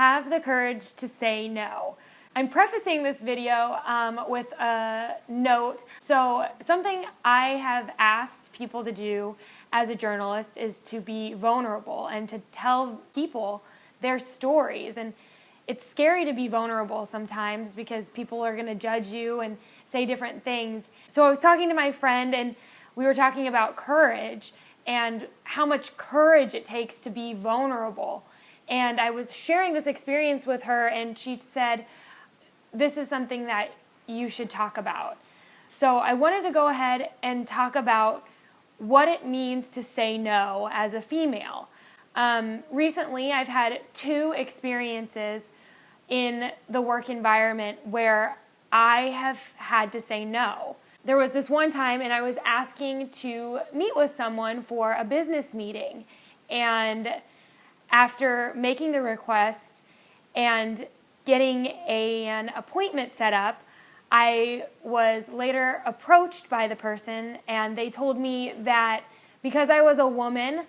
have the courage to say no. I'm prefacing this video with a note. So something I have asked people to do as a journalist is to be vulnerable and to tell people their stories. And it's scary to be vulnerable sometimes because people are going to judge you and say different things. So I was talking to my friend and we were talking about courage and how much courage it takes to be vulnerable. And I was sharing this experience with her and she said, this is something that you should talk about. So I wanted to go ahead and talk about what it means to say no as a female. Recently, I've had 2 experiences in the work environment where I have had to say no. There was this one time and I was asking to meet with someone for a business meeting. And after making the request and getting an appointment set up, I was later approached by the person and they told me that because I was a woman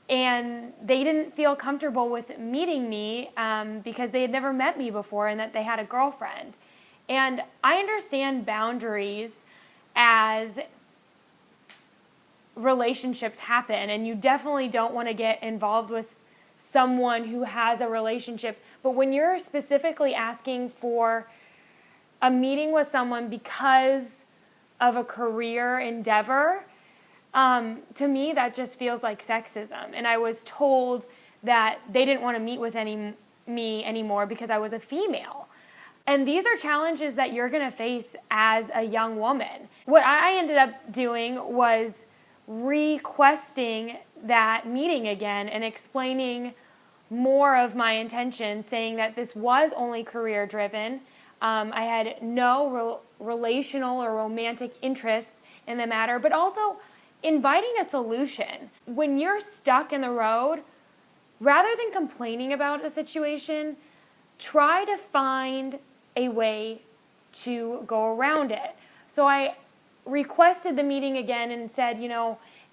and they didn't feel comfortable with meeting me because they had never met me before and that they had a girlfriend. And I understand boundaries as relationships happen, and you definitely don't want to get involved with someone who has a relationship. But when you're specifically asking for a meeting with someone because of a career endeavor, to me that just feels like sexism. And I was told that they didn't want to meet with me anymore because I was a female. And these are challenges that you're going to face as a young woman. What I ended up doing was requesting that meeting again and explaining more of my intention, saying that this was only career driven. I had no relational or romantic interest in the matter, but also inviting a solution. When you're stuck in the road, rather than complaining about a situation, try to find a way to go around it. So I requested the meeting again and said,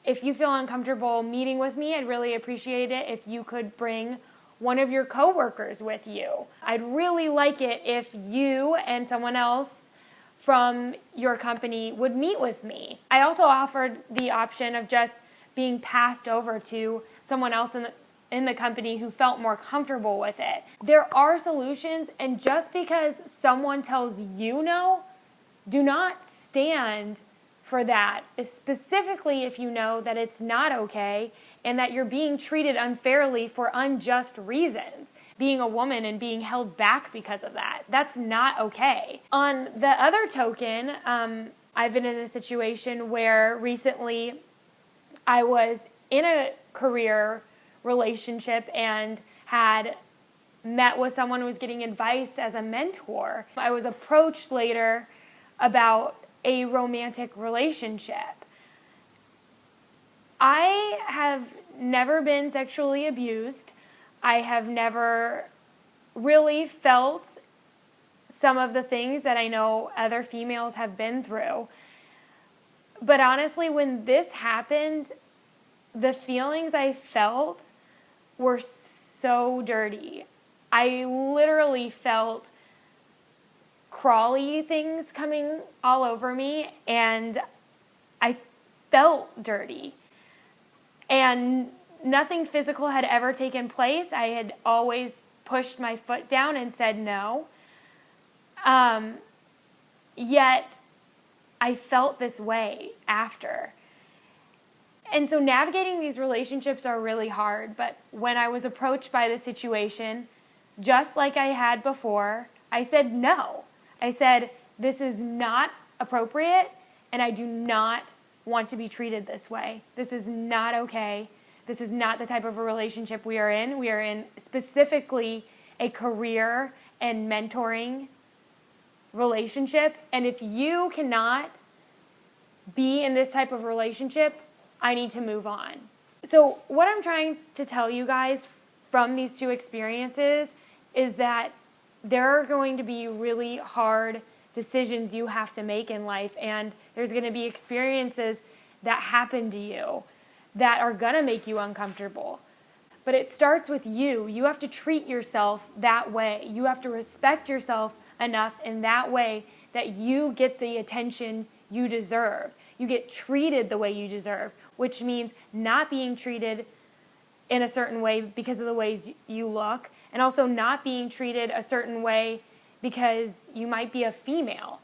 if you feel uncomfortable meeting with me, I'd really appreciate it if you could bring one of your coworkers with you. I'd really like it if you and someone else from your company would meet with me. I also offered the option of just being passed over to someone else in the company who felt more comfortable with it. There are solutions, and just because someone tells you no, do not stand for that, specifically if you know that it's not okay and that you're being treated unfairly for unjust reasons. Being a woman and being held back because of that. That's not okay. On the other token, I've been in a situation where recently I was in a career relationship and had met with someone who was getting advice as a mentor. I was approached later about a romantic relationship. I have never been sexually abused. I have never really felt some of the things that I know other females have been through. But honestly, when this happened, the feelings I felt were so dirty. I literally felt crawly things coming all over me, and I felt dirty. And nothing physical had ever taken place. I had always pushed my foot down and said no. Yet I felt this way after. And so navigating these relationships are really hard. But when I was approached by the situation, just like I had before, I said no. I said, this is not appropriate, and I do not want to be treated this way. This is not okay. This is not the type of a relationship we are in. We are in specifically a career and mentoring relationship. And if you cannot be in this type of relationship, I need to move on. So what I'm trying to tell you guys from these 2 experiences is that there are going to be really hard decisions you have to make in life, and there's going to be experiences that happen to you that are going to make you uncomfortable. But it starts with you. You have to treat yourself that way. You have to respect yourself enough in that way that you get the attention you deserve. You get treated the way you deserve, which means not being treated in a certain way because of the ways you look, and also not being treated a certain way because you might be a female.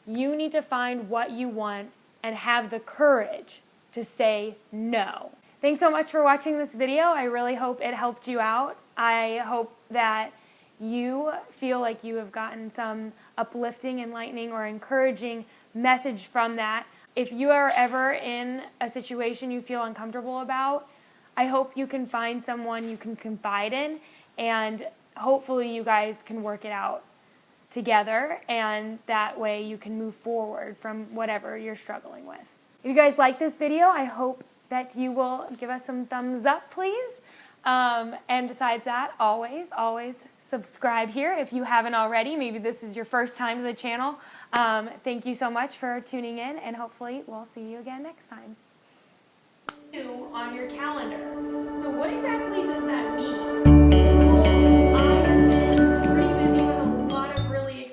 You need to find what you want and have the courage to say no. Thanks so much for watching this video. I really hope it helped you out. I hope that you feel like you have gotten some uplifting, enlightening, or encouraging message from that. If you are ever in a situation you feel uncomfortable about, I hope you can find someone you can confide in, and hopefully you guys can work it out together, and that way you can move forward from whatever you're struggling with. If you guys like this video, I hope that you will give us some thumbs up, please. And besides that, always subscribe here if you haven't already. Maybe this is your first time to the channel. Thank you so much for tuning in, and hopefully we'll see you again next time. On your calendar. So what exactly does that mean?